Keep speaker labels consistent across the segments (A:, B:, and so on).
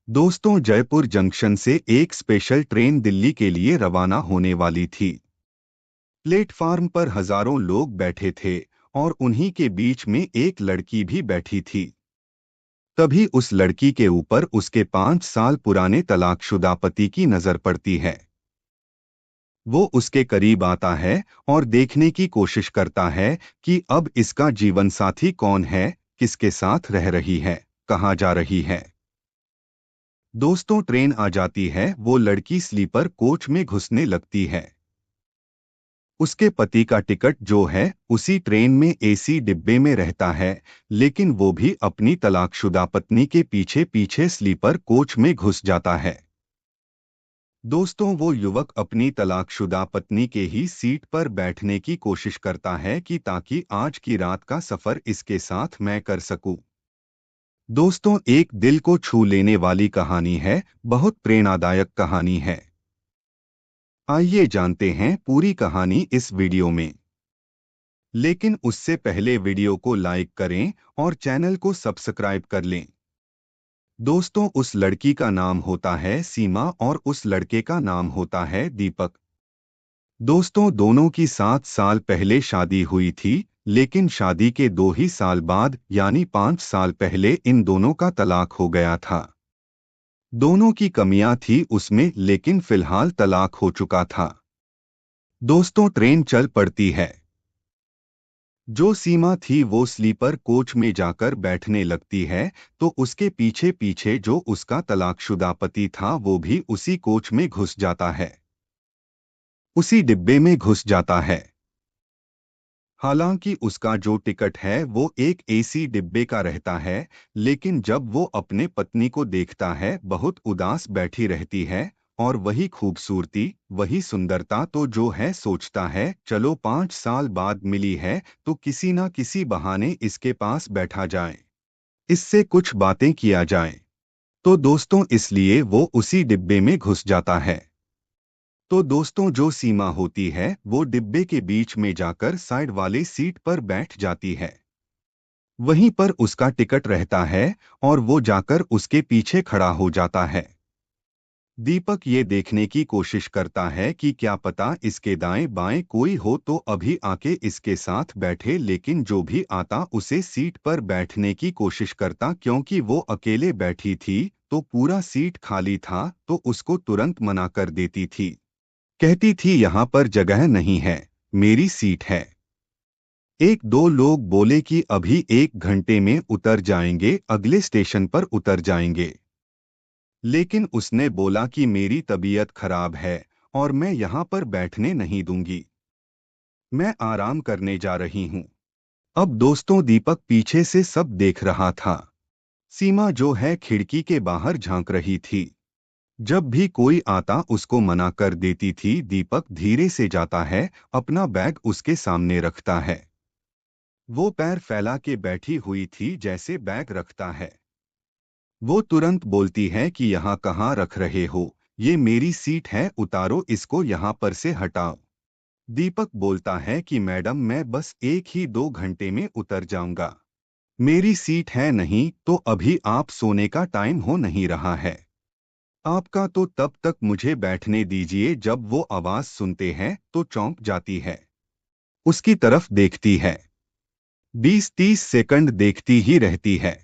A: दोस्तों, जयपुर जंक्शन से एक स्पेशल ट्रेन दिल्ली के लिए रवाना होने वाली थी। प्लेटफार्म पर हजारों लोग बैठे थे और उन्हीं के बीच में एक लड़की भी बैठी थी। तभी उस लड़की के ऊपर उसके 5 साल पुराने तलाकशुदा पति की नजर पड़ती है। वो उसके करीब आता है और देखने की कोशिश करता है कि अब इसका जीवन साथी कौन है, किसके साथ रह रही है, कहाँ जा रही है। दोस्तों, ट्रेन आ जाती है। वो लड़की स्लीपर कोच में घुसने लगती है। उसके पति का टिकट जो है उसी ट्रेन में एसी डिब्बे में रहता है, लेकिन वो भी अपनी तलाकशुदा पत्नी के पीछे पीछे स्लीपर कोच में घुस जाता है। दोस्तों, वो युवक अपनी तलाकशुदा पत्नी के ही सीट पर बैठने की कोशिश करता है कि ताकि आज की रात का सफर इसके साथ मैं कर सकूं। दोस्तों, एक दिल को छू लेने वाली कहानी है, बहुत प्रेरणादायक कहानी है। आइए जानते हैं पूरी कहानी इस वीडियो में। लेकिन उससे पहले वीडियो को लाइक करें और चैनल को सब्सक्राइब कर लें। दोस्तों, उस लड़की का नाम होता है सीमा और उस लड़के का नाम होता है दीपक। दोस्तों, दोनों की 7 साल पहले शादी हुई थी, लेकिन शादी के 2 ही साल बाद यानी 5 साल पहले इन दोनों का तलाक हो गया था। दोनों की कमियां थी उसमें, लेकिन फिलहाल तलाक हो चुका था। दोस्तों, ट्रेन चल पड़ती है। जो सीमा थी वो स्लीपर कोच में जाकर बैठने लगती है, तो उसके पीछे पीछे जो उसका तलाकशुदा पति था वो भी उसी कोच में घुस जाता है, उसी डिब्बे में घुस जाता है। हालांकि उसका जो टिकट है वो एक एसी डिब्बे का रहता है, लेकिन जब वो अपने पत्नी को देखता है बहुत उदास बैठी रहती है, और वही खूबसूरती, वही सुंदरता, तो जो है सोचता है चलो 5 साल बाद मिली है तो किसी ना किसी बहाने इसके पास बैठा जाए, इससे कुछ बातें किया जाए। तो दोस्तों, इसलिए वो उसी डिब्बे में घुस जाता है। तो दोस्तों, जो सीमा होती है वो डिब्बे के बीच में जाकर साइड वाले सीट पर बैठ जाती है। वहीं पर उसका टिकट रहता है और वो जाकर उसके पीछे खड़ा हो जाता है। दीपक ये देखने की कोशिश करता है कि क्या पता इसके दाएं बाएं कोई हो तो अभी आके इसके साथ बैठे, लेकिन जो भी आता उसे सीट पर बैठने की कोशिश करता, क्योंकि वो अकेले बैठी थी तो पूरा सीट खाली था, तो उसको तुरंत मना कर देती थी। कहती थी यहाँ पर जगह नहीं है, मेरी सीट है। एक दो लोग बोले कि अभी 1 घंटे में उतर जाएंगे, अगले स्टेशन पर उतर जाएंगे। लेकिन उसने बोला कि मेरी तबीयत खराब है और मैं यहाँ पर बैठने नहीं दूंगी, मैं आराम करने जा रही हूँ। अब दोस्तों, दीपक पीछे से सब देख रहा था। सीमा जो है खिड़की के बाहर झांक रही थी। जब भी कोई आता उसको मना कर देती थी। दीपक धीरे से जाता है, अपना बैग उसके सामने रखता है। वो पैर फैला के बैठी हुई थी जैसे बैग रखता है। वो तुरंत बोलती है कि यहाँ कहाँ रख रहे हो, ये मेरी सीट है, उतारो इसको यहाँ पर से हटाओ। दीपक बोलता है कि मैडम मैं बस 1 ही 2 घंटे में उतर जाऊंगा, मेरी सीट है नहीं तो अभी आप सोने का टाइम हो नहीं रहा है आपका, तो तब तक मुझे बैठने दीजिए। जब वो आवाज सुनते हैं तो चौंक जाती है, उसकी तरफ देखती है। 20-30 सेकंड देखती ही रहती है।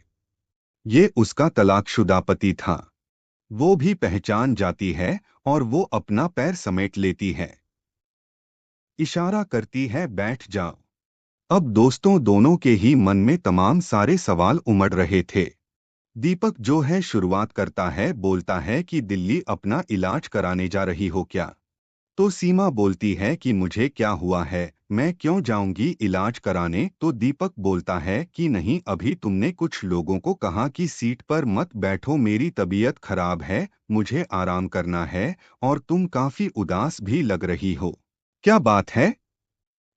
A: ये उसका तलाकशुदा पति था। वो भी पहचान जाती है और वो अपना पैर समेट लेती है, इशारा करती है बैठ जाओ। अब दोस्तों, दोनों के ही मन में तमाम सारे सवाल उमड़ रहे थे। दीपक जो है शुरुआत करता है, बोलता है कि दिल्ली अपना इलाज कराने जा रही हो क्या? तो सीमा बोलती है कि मुझे क्या हुआ है, मैं क्यों जाऊंगी इलाज कराने? तो दीपक बोलता है कि नहीं, अभी तुमने कुछ लोगों को कहा कि सीट पर मत बैठो, मेरी तबीयत खराब है, मुझे आराम करना है, और तुम काफी उदास भी लग रही हो, क्या बात है?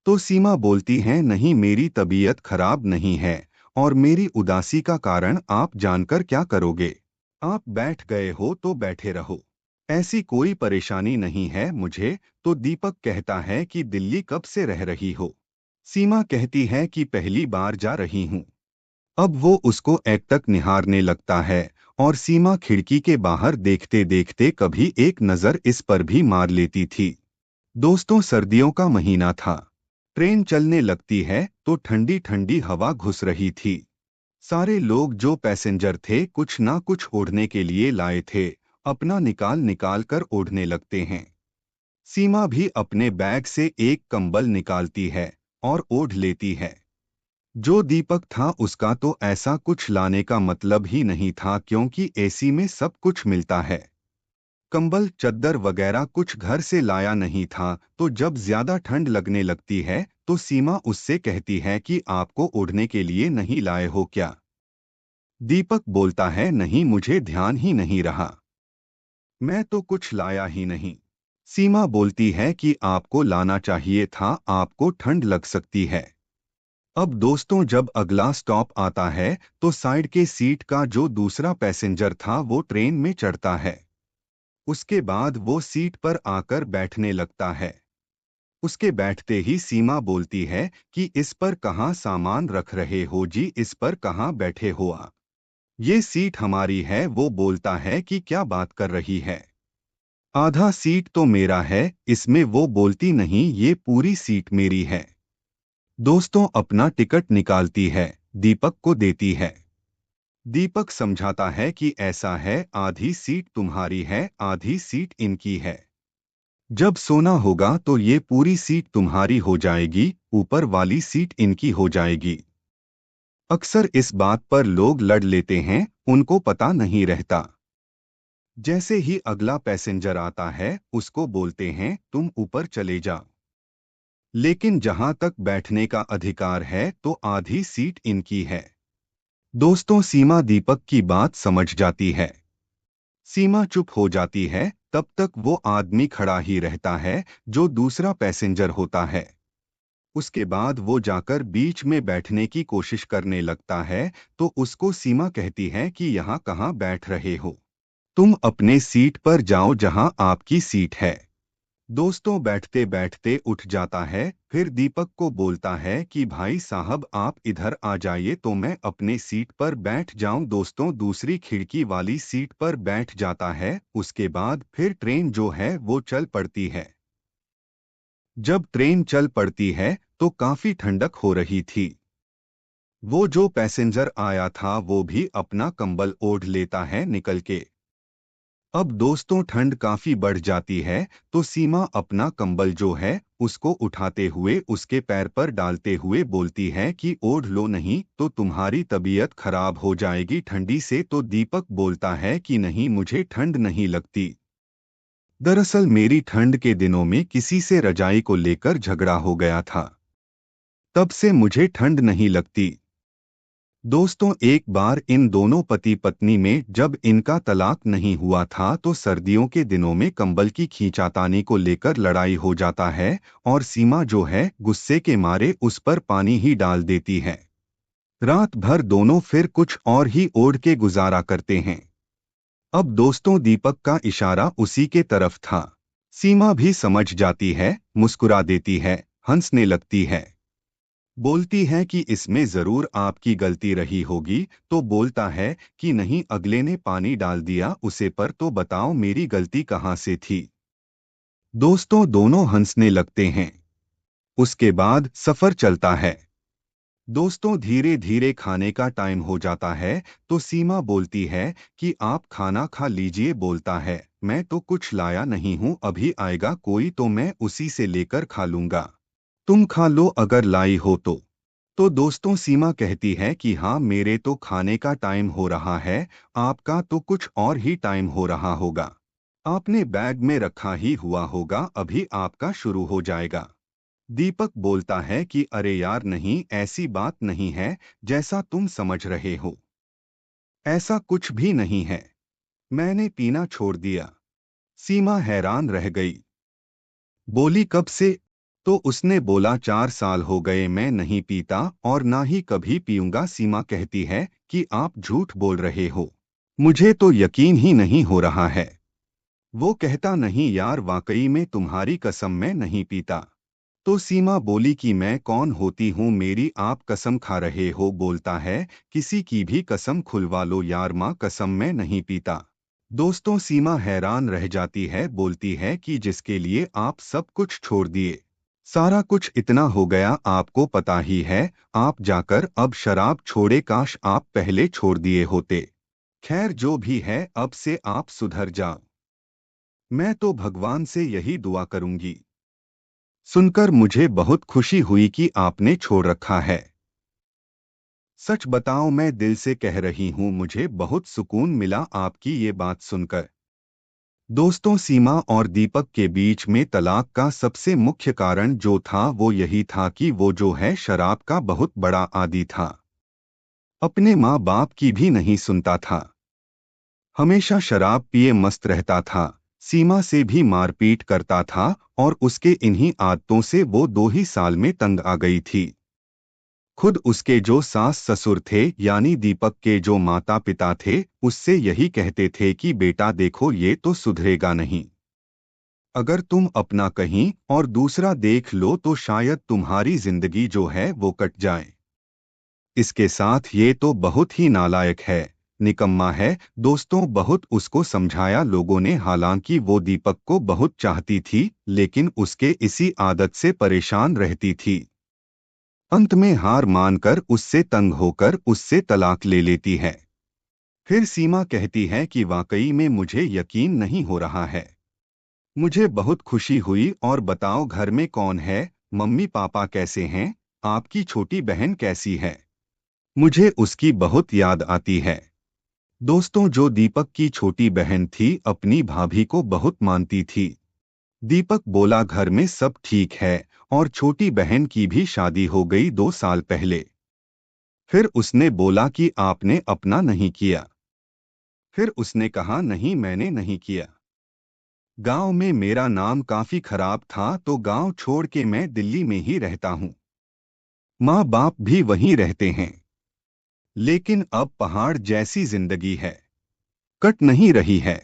A: तो सीमा बोलती है नहीं, मेरी तबीयत खराब नहीं है, और मेरी उदासी का कारण आप जानकर क्या करोगे? आप बैठ गए हो तो बैठे रहो, ऐसी कोई परेशानी नहीं है मुझे। तो दीपक कहता है कि दिल्ली कब से रह रही हो? सीमा कहती है कि पहली बार जा रही हूँ। अब वो उसको एकटक निहारने लगता है और सीमा खिड़की के बाहर देखते देखते कभी एक नजर इस पर भी मार लेती थी। दोस्तों, सर्दियों का महीना था। ट्रेन चलने लगती है तो ठंडी ठंडी हवा घुस रही थी। सारे लोग जो पैसेंजर थे कुछ ना कुछ ओढ़ने के लिए लाए थे, अपना निकाल निकाल कर ओढ़ने लगते हैं। सीमा भी अपने बैग से एक कंबल निकालती है और ओढ़ लेती है। जो दीपक था उसका तो ऐसा कुछ लाने का मतलब ही नहीं था, क्योंकि एसी में सब कुछ मिलता है। कंबल चद्दर वगैरह कुछ घर से लाया नहीं था, तो जब ज्यादा ठंड लगने लगती है तो सीमा उससे कहती है कि आपको ओढ़ने के लिए नहीं लाए हो क्या? दीपक बोलता है, नहीं, मुझे ध्यान ही नहीं रहा, मैं तो कुछ लाया ही नहीं। सीमा बोलती है कि आपको लाना चाहिए था, आपको ठंड लग सकती है। अब दोस्तों, जब अगला स्टॉप आता है तो साइड के सीट का जो दूसरा पैसेंजर था वो ट्रेन में चढ़ता है। उसके बाद वो सीट पर आकर बैठने लगता है। उसके बैठते ही सीमा बोलती है कि इस पर कहाँ सामान रख रहे हो जी, इस पर कहाँ बैठे हो आप? ये सीट हमारी है। वो बोलता है कि क्या बात कर रही है, आधा सीट तो मेरा है इसमें। वो बोलती, नहीं, ये पूरी सीट मेरी है। दोस्तों, अपना टिकट निकालती है, दीपक को देती है। दीपक समझाता है कि ऐसा है, आधी सीट तुम्हारी है, आधी सीट इनकी है। जब सोना होगा तो ये पूरी सीट तुम्हारी हो जाएगी, ऊपर वाली सीट इनकी हो जाएगी। अक्सर इस बात पर लोग लड़ लेते हैं, उनको पता नहीं रहता। जैसे ही अगला पैसेंजर आता है उसको बोलते हैं, तुम ऊपर चले जाओ। लेकिन जहां तक बैठने का अधिकार है तो आधी सीट इनकी है। दोस्तों, सीमा दीपक की बात समझ जाती है। सीमा चुप हो जाती है। तब तक वो आदमी खड़ा ही रहता है जो दूसरा पैसेंजर होता है। उसके बाद वो जाकर बीच में बैठने की कोशिश करने लगता है, तो उसको सीमा कहती है कि यहाँ कहाँ बैठ रहे हो, तुम अपने सीट पर जाओ जहां आपकी सीट है। दोस्तों, बैठते बैठते उठ जाता है, फिर दीपक को बोलता है कि भाई साहब आप इधर आ जाइए तो मैं अपने सीट पर बैठ जाऊं। दोस्तों, दूसरी खिड़की वाली सीट पर बैठ जाता है। उसके बाद फिर ट्रेन जो है वो चल पड़ती है। जब ट्रेन चल पड़ती है तो काफी ठंडक हो रही थी। वो जो पैसेंजर आया था वो भी अपना कंबल ओढ़ लेता है निकल के। अब दोस्तों, ठंड काफी बढ़ जाती है तो सीमा अपना कंबल जो है उसको उठाते हुए उसके पैर पर डालते हुए बोलती है कि ओढ़ लो, नहीं तो तुम्हारी तबीयत खराब हो जाएगी ठंडी से। तो दीपक बोलता है कि नहीं, मुझे ठंड नहीं लगती। दरअसल मेरी ठंड के दिनों में किसी से रजाई को लेकर झगड़ा हो गया था, तब से मुझे ठंड नहीं लगती। दोस्तों, एक बार इन दोनों पति पत्नी में जब इनका तलाक नहीं हुआ था तो सर्दियों के दिनों में कंबल की खींचातानी को लेकर लड़ाई हो जाता है और सीमा जो है गुस्से के मारे उस पर पानी ही डाल देती है। रात भर दोनों फिर कुछ और ही ओढ़ के गुजारा करते हैं। अब दोस्तों, दीपक का इशारा उसी के तरफ था। सीमा भी समझ जाती है, मुस्कुरा देती है, हंसने लगती है। बोलती है कि इसमें जरूर आपकी गलती रही होगी। तो बोलता है कि नहीं, अगले ने पानी डाल दिया उसे, पर तो बताओ मेरी गलती कहाँ से थी। दोस्तों, दोनों हंसने लगते हैं। उसके बाद सफर चलता है। दोस्तों, धीरे धीरे खाने का टाइम हो जाता है तो सीमा बोलती है कि आप खाना खा लीजिए। बोलता है, मैं तो कुछ लाया नहीं हूँ, अभी आएगा कोई तो मैं उसी से लेकर खा लूंगा, तुम खा लो अगर लाई हो तो। तो दोस्तों, सीमा कहती है कि हाँ, मेरे तो खाने का टाइम हो रहा है, आपका तो कुछ और ही टाइम हो रहा होगा, आपने बैग में रखा ही हुआ होगा, अभी आपका शुरू हो जाएगा। दीपक बोलता है कि अरे यार नहीं, ऐसी बात नहीं है जैसा तुम समझ रहे हो, ऐसा कुछ भी नहीं है, मैंने पीना छोड़ दिया। सीमा हैरान रह गई, बोली कब से? तो उसने बोला 4 साल हो गए मैं नहीं पीता और ना ही कभी पीऊंगा। सीमा कहती है कि आप झूठ बोल रहे हो, मुझे तो यकीन ही नहीं हो रहा है। वो कहता, नहीं यार, वाकई में तुम्हारी कसम मैं नहीं पीता। तो सीमा बोली कि मैं कौन होती हूँ मेरी आप कसम खा रहे हो। बोलता है किसी की भी कसम खुलवा लो यार, माँ कसम मैं नहीं पीता। दोस्तों सीमा हैरान रह जाती है, बोलती है कि जिसके लिए आप सब कुछ छोड़ दिए, सारा कुछ इतना हो गया, आपको पता ही है, आप जाकर अब शराब छोड़े, काश आप पहले छोड़ दिए होते। खैर जो भी है अब से आप सुधर जाओ, मैं तो भगवान से यही दुआ करूंगी। सुनकर मुझे बहुत खुशी हुई कि आपने छोड़ रखा है। सच बताओ मैं दिल से कह रही हूँ, मुझे बहुत सुकून मिला आपकी ये बात सुनकर। दोस्तों सीमा और दीपक के बीच में तलाक का सबसे मुख्य कारण जो था वो यही था कि वो जो है शराब का बहुत बड़ा आदी था। अपने माँ बाप की भी नहीं सुनता था, हमेशा शराब पिए मस्त रहता था, सीमा से भी मारपीट करता था और उसके इन्हीं आदतों से वो 2 ही साल में तंग आ गई थी। खुद उसके जो सास ससुर थे यानी दीपक के जो माता पिता थे उससे यही कहते थे कि बेटा देखो ये तो सुधरेगा नहीं, अगर तुम अपना कहीं और दूसरा देख लो तो शायद तुम्हारी जिंदगी जो है वो कट जाए। इसके साथ ये तो बहुत ही नालायक है, निकम्मा है। दोस्तों बहुत उसको समझाया लोगों ने, हालांकि वो दीपक को बहुत चाहती थी लेकिन उसके इसी आदत से परेशान रहती थी। अंत में हार मानकर उससे तंग होकर उससे तलाक ले लेती है। फिर सीमा कहती है कि वाकई में मुझे यकीन नहीं हो रहा है, मुझे बहुत खुशी हुई। और बताओ घर में कौन है, मम्मी पापा कैसे हैं, आपकी छोटी बहन कैसी है, मुझे उसकी बहुत याद आती है। दोस्तों जो दीपक की छोटी बहन थी अपनी भाभी को बहुत मानती थी। दीपक बोला घर में सब ठीक है और छोटी बहन की भी शादी हो गई 2 साल पहले। फिर उसने बोला कि आपने अपना नहीं किया। फिर उसने कहा नहीं मैंने नहीं किया, गांव में मेरा नाम काफी खराब था तो गांव छोड़ के मैं दिल्ली में ही रहता हूँ, माँ बाप भी वहीं रहते हैं, लेकिन अब पहाड़ जैसी जिंदगी है, कट नहीं रही है,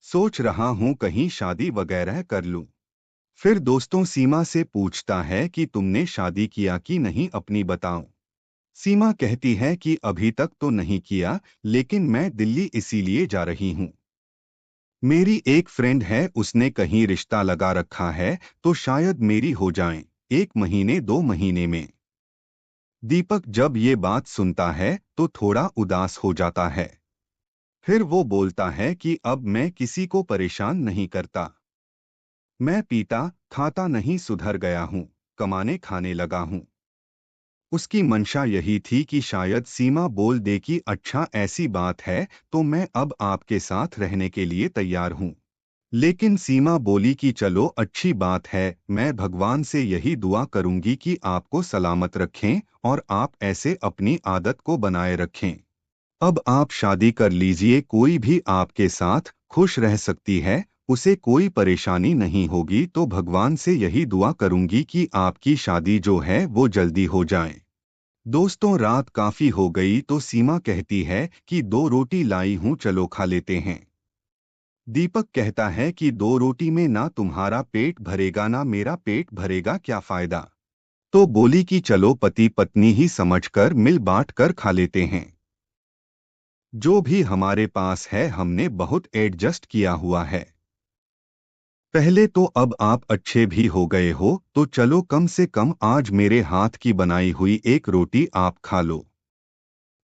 A: सोच रहा हूँ कहीं शादी वगैरह कर लूं। फिर दोस्तों सीमा से पूछता है कि तुमने शादी किया कि नहीं, अपनी बताओ। सीमा कहती है कि अभी तक तो नहीं किया लेकिन मैं दिल्ली इसीलिए जा रही हूँ, मेरी एक फ्रेंड है उसने कहीं रिश्ता लगा रखा है तो शायद मेरी हो जाए 1 महीने 2 महीने में। दीपक जब ये बात सुनता है तो थोड़ा उदास हो जाता है। फिर वो बोलता है कि अब मैं किसी को परेशान नहीं करता, मैं पीता खाता नहीं, सुधर गया हूँ, कमाने खाने लगा हूँ। उसकी मंशा यही थी कि शायद सीमा बोल दे कि अच्छा ऐसी बात है तो मैं अब आपके साथ रहने के लिए तैयार हूँ। लेकिन सीमा बोली कि चलो अच्छी बात है, मैं भगवान से यही दुआ करूंगी कि आपको सलामत रखें और आप ऐसे अपनी आदत को बनाए रखें। अब आप शादी कर लीजिए, कोई भी आपके साथ खुश रह सकती है, उसे कोई परेशानी नहीं होगी, तो भगवान से यही दुआ करूंगी कि आपकी शादी जो है वो जल्दी हो जाए। दोस्तों रात काफी हो गई तो सीमा कहती है कि 2 रोटी लाई हूं चलो खा लेते हैं। दीपक कहता है कि 2 रोटी में ना तुम्हारा पेट भरेगा ना मेरा पेट भरेगा, क्या फायदा। तो बोली कि चलो पति पत्नी ही समझकर मिल बांट कर खा लेते हैं, जो भी हमारे पास है हमने बहुत एडजस्ट किया हुआ है। पहले तो अब आप अच्छे भी हो गए हो तो चलो कम से कम आज मेरे हाथ की बनाई हुई 1 रोटी आप खा लो।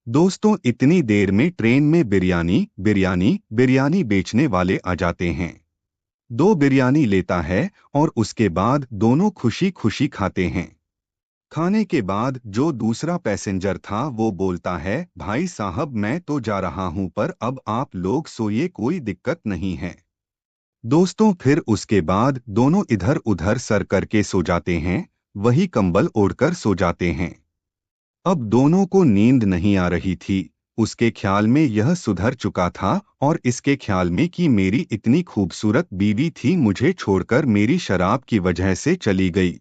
A: दोस्तों इतनी देर में ट्रेन में बिरयानी बिरयानी बिरयानी बेचने वाले आ जाते हैं। 2 बिरयानी लेता है और उसके बाद दोनों खुशी खुशी खाते हैं। खाने के बाद जो दूसरा पैसेंजर था वो बोलता है भाई साहब मैं तो जा रहा हूं पर अब आप लोग सोइए, कोई दिक्कत नहीं है। दोस्तों फिर उसके बाद दोनों इधर उधर सर करके सो जाते हैं, वही कंबल ओढ़कर सो जाते हैं। अब दोनों को नींद नहीं आ रही थी, उसके ख्याल में यह सुधर चुका था और इसके ख्याल में कि मेरी इतनी खूबसूरत बीवी थी मुझे छोड़कर मेरी शराब की वजह से चली गई,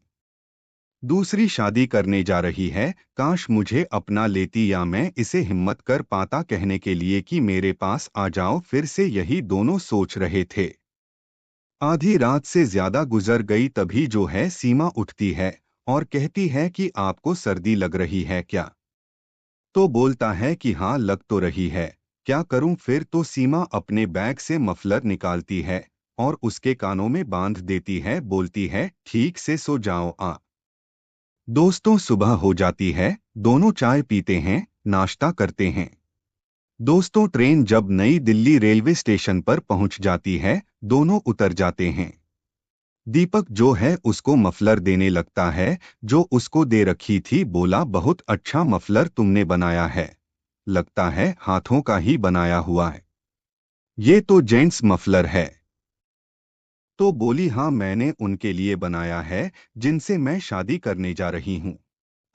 A: दूसरी शादी करने जा रही है, काश मुझे अपना लेती या मैं इसे हिम्मत कर पाता कहने के लिए कि मेरे पास आ जाओ, फिर से यही दोनों सोच रहे थे। आधी रात से ज्यादा गुजर गई तभी जो है सीमा उठती है और कहती है कि आपको सर्दी लग रही है क्या? तो बोलता है कि हाँ लग तो रही है, क्या करूं फिर? तो सीमा अपने बैग से मफलर निकालती है और उसके कानों में बांध देती है, बोलती है ठीक से सो जाओ आ। दोस्तों सुबह हो जाती है, दोनों चाय पीते हैं, नाश्ता करते हैं। दोस्तों ट्रेन जब नई दिल्ली रेलवे स्टेशन पर पहुंच जाती है, दोनों उतर जाते हैं। दीपक जो है उसको मफलर देने लगता है जो उसको दे रखी थी, बोला बहुत अच्छा मफलर तुमने बनाया है, लगता है हाथों का ही बनाया हुआ है, ये तो जेंट्स मफलर है। तो बोली हाँ मैंने उनके लिए बनाया है जिनसे मैं शादी करने जा रही हूँ,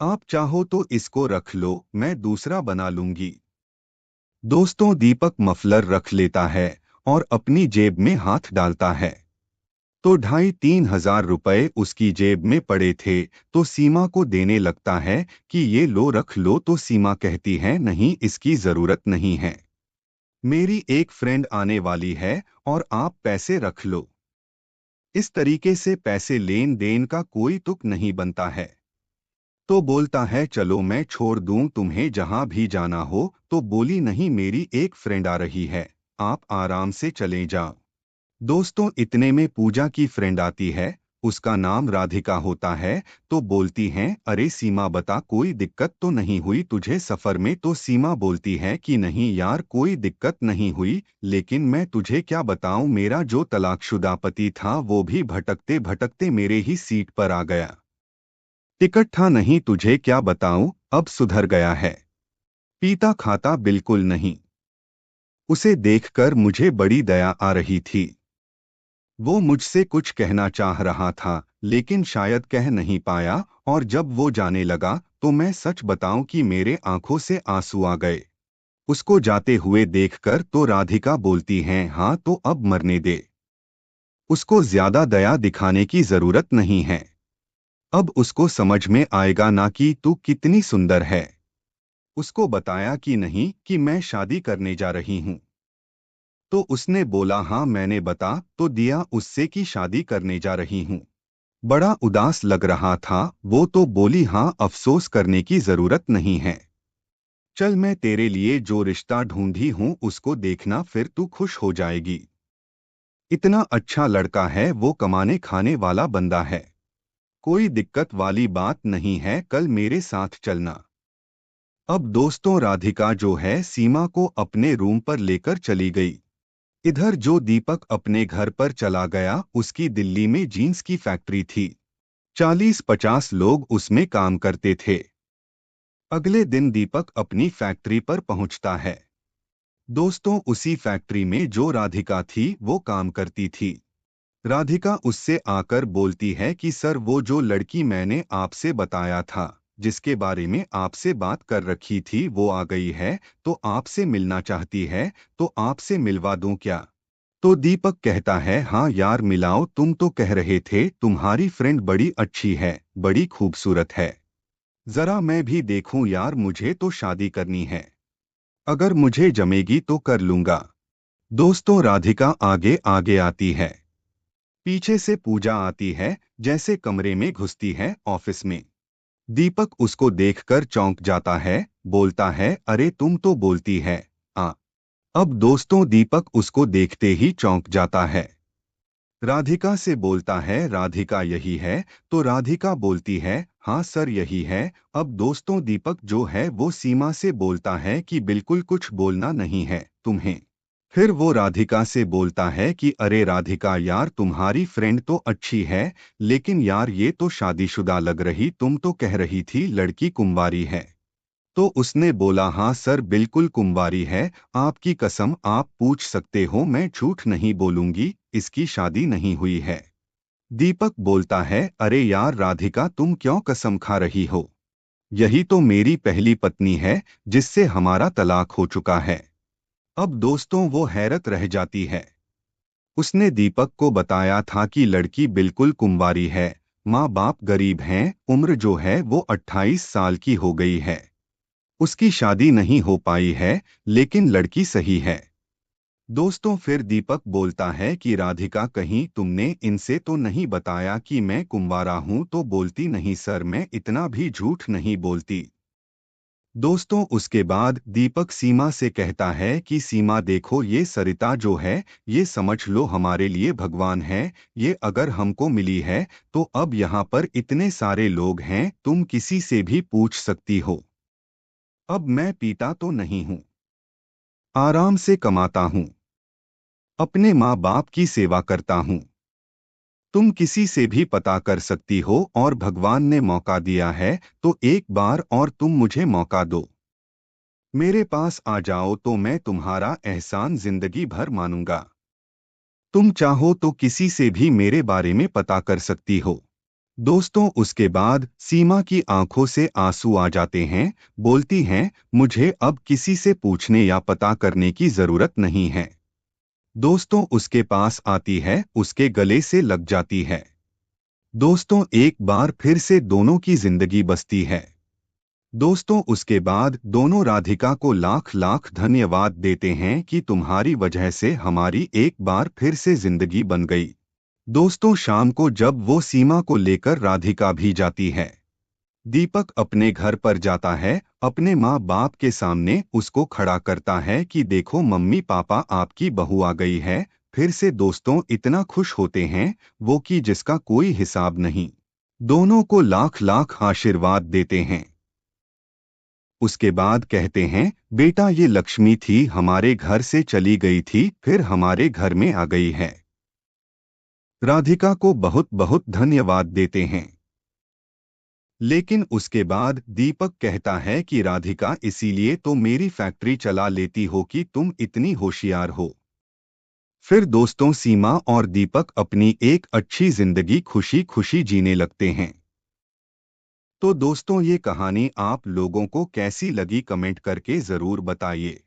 A: आप चाहो तो इसको रख लो, मैं दूसरा बना लूंगी। दोस्तों दीपक मफलर रख लेता है और अपनी जेब में हाथ डालता है तो 2,500-3,000 रुपए उसकी जेब में पड़े थे, तो सीमा को देने लगता है कि ये लो रख लो, तो सीमा कहती है नहीं इसकी जरूरत नहीं है, मेरी एक फ्रेंड आने वाली है और आप पैसे रख लो। इस तरीके से पैसे लेन देन का कोई तुक नहीं बनता है। तो बोलता है चलो मैं छोड़ दूं तुम्हें जहां भी जाना हो, तो बोली नहीं मेरी एक फ्रेंड आ रही है, आप आराम से चले जाओ। दोस्तों इतने में पूजा की फ्रेंड आती है, उसका नाम राधिका होता है। तो बोलती हैं अरे सीमा बता कोई दिक्कत तो नहीं हुई तुझे सफर में? तो सीमा बोलती है कि नहीं यार कोई दिक्कत नहीं हुई, लेकिन मैं तुझे क्या बताऊं, मेरा जो तलाकशुदा पति था वो भी भटकते भटकते मेरे ही सीट पर आ गया। टिकट था नहीं, तुझे क्या बताऊं, अब सुधर गया है, पीता खाता बिल्कुल नहीं। उसे देखकर मुझे बड़ी दया आ रही थी, वो मुझसे कुछ कहना चाह रहा था लेकिन शायद कह नहीं पाया, और जब वो जाने लगा तो मैं सच बताऊं कि मेरे आंखों से आंसू आ गए। उसको जाते हुए देखकर तो राधिका बोलती हैं हाँ तो अब मरने दे, उसको ज्यादा दया दिखाने की जरूरत नहीं है, अब उसको समझ में आएगा ना कि तू कितनी सुंदर है। उसको बताया कि नहीं कि मैं शादी करने जा रही हूँ। तो उसने बोला हाँ मैंने बता तो दिया उससे कि शादी करने जा रही हूँ। बड़ा उदास लग रहा था वो, तो बोली हाँ अफसोस करने की जरूरत नहीं है, चल मैं तेरे लिए जो रिश्ता ढूंढी हूँ उसको देखना, फिर तू खुश हो जाएगी। इतना अच्छा लड़का है, वो कमाने खाने वाला बंदा है, कोई दिक्कत वाली बात नहीं है, कल मेरे साथ चलना। अब दोस्तों राधिका जो है सीमा को अपने रूम पर लेकर चली गई। इधर जो दीपक अपने घर पर चला गया, उसकी दिल्ली में जीन्स की फैक्ट्री थी, 40-50 लोग उसमें काम करते थे। अगले दिन दीपक अपनी फैक्ट्री पर पहुंचता है। दोस्तों उसी फैक्ट्री में जो राधिका थी वो काम करती थी। राधिका उससे आकर बोलती है कि सर वो जो लड़की मैंने आपसे बताया था, जिसके बारे में आपसे बात कर रखी थी, वो आ गई है, तो आपसे मिलना चाहती है, तो आपसे मिलवा दूं क्या? तो दीपक कहता है हाँ यार मिलाओ, तुम तो कह रहे थे तुम्हारी फ्रेंड बड़ी अच्छी है, बड़ी खूबसूरत है, जरा मैं भी देखूं यार, मुझे तो शादी करनी है, अगर मुझे जमेगी तो कर लूंगा। दोस्तों राधिका आगे आगे आती है, पीछे से पूजा आती है, जैसे कमरे में घुसती है ऑफिस में। दीपक उसको देखकर चौंक जाता है, बोलता है अरे तुम तो बोलती है आ। अब दोस्तों दीपक उसको देखते ही चौंक जाता है। राधिका से बोलता है राधिका यही है? तो राधिका बोलती है हाँ सर यही है। अब दोस्तों दीपक जो है वो सीमा से बोलता है कि बिल्कुल कुछ बोलना नहीं है तुम्हें। फिर वो राधिका से बोलता है कि अरे राधिका यार तुम्हारी फ्रेंड तो अच्छी है, लेकिन यार ये तो शादीशुदा लग रही, तुम तो कह रही थी लड़की कुंवारी है। तो उसने बोला हाँ सर बिल्कुल कुंवारी है, आपकी कसम आप पूछ सकते हो, मैं झूठ नहीं बोलूंगी, इसकी शादी नहीं हुई है। दीपक बोलता है अरे यार राधिका तुम क्यों कसम खा रही हो, यही तो मेरी पहली पत्नी है जिससे हमारा तलाक हो चुका है। अब दोस्तों वो हैरत रह जाती है, उसने दीपक को बताया था कि लड़की बिल्कुल कुंवारी है, माँ बाप गरीब हैं, उम्र जो है वो 28 साल की हो गई है, उसकी शादी नहीं हो पाई है, लेकिन लड़की सही है। दोस्तों फिर दीपक बोलता है कि राधिका कहीं तुमने इनसे तो नहीं बताया कि मैं कुंवारा हूं? तो बोलती नहीं सर, मैं इतना भी झूठ नहीं बोलती। दोस्तों उसके बाद दीपक सीमा से कहता है कि सीमा देखो, ये सरिता जो है ये समझ लो हमारे लिए भगवान है। ये अगर हमको मिली है तो अब यहाँ पर इतने सारे लोग हैं, तुम किसी से भी पूछ सकती हो। अब मैं पीता तो नहीं हूँ, आराम से कमाता हूँ, अपने माँ बाप की सेवा करता हूँ। तुम किसी से भी पता कर सकती हो और भगवान ने मौका दिया है तो एक बार और तुम मुझे मौका दो। मेरे पास आ जाओ तो मैं तुम्हारा एहसान जिंदगी भर मानूंगा। तुम चाहो तो किसी से भी मेरे बारे में पता कर सकती हो। दोस्तों उसके बाद सीमा की आंखों से आंसू आ जाते हैं, बोलती हैं मुझे अब किसी से पूछने या पता करने की जरूरत नहीं है। दोस्तों उसके पास आती है, उसके गले से लग जाती है। दोस्तों एक बार फिर से दोनों की जिंदगी बसती है। दोस्तों उसके बाद दोनों राधिका को लाख लाख धन्यवाद देते हैं कि तुम्हारी वजह से हमारी एक बार फिर से जिंदगी बन गई। दोस्तों शाम को जब वो सीमा को लेकर राधिका भी जाती है, दीपक अपने घर पर जाता है, अपने माँ बाप के सामने उसको खड़ा करता है कि देखो मम्मी पापा आपकी बहू आ गई है। फिर से दोस्तों इतना खुश होते हैं वो कि जिसका कोई हिसाब नहीं। दोनों को लाख लाख आशीर्वाद देते हैं। उसके बाद कहते हैं बेटा ये लक्ष्मी थी, हमारे घर से चली गई थी फिर हमारे घर में आ गई है। राधिका को बहुत बहुत धन्यवाद देते हैं। लेकिन उसके बाद दीपक कहता है कि राधिका इसीलिए तो मेरी फैक्ट्री चला लेती हो कि तुम इतनी होशियार हो। फिर दोस्तों सीमा और दीपक अपनी एक अच्छी जिंदगी खुशी खुशी जीने लगते हैं। तो दोस्तों ये कहानी आप लोगों को कैसी लगी कमेंट करके जरूर बताइए।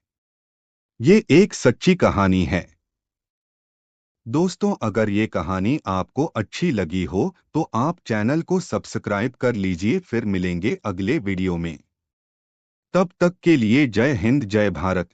A: ये एक सच्ची कहानी है। दोस्तों अगर ये कहानी आपको अच्छी लगी हो तो आप चैनल को सब्सक्राइब कर लीजिए। फिर मिलेंगे अगले वीडियो में। तब तक के लिए जय हिंद जय भारत।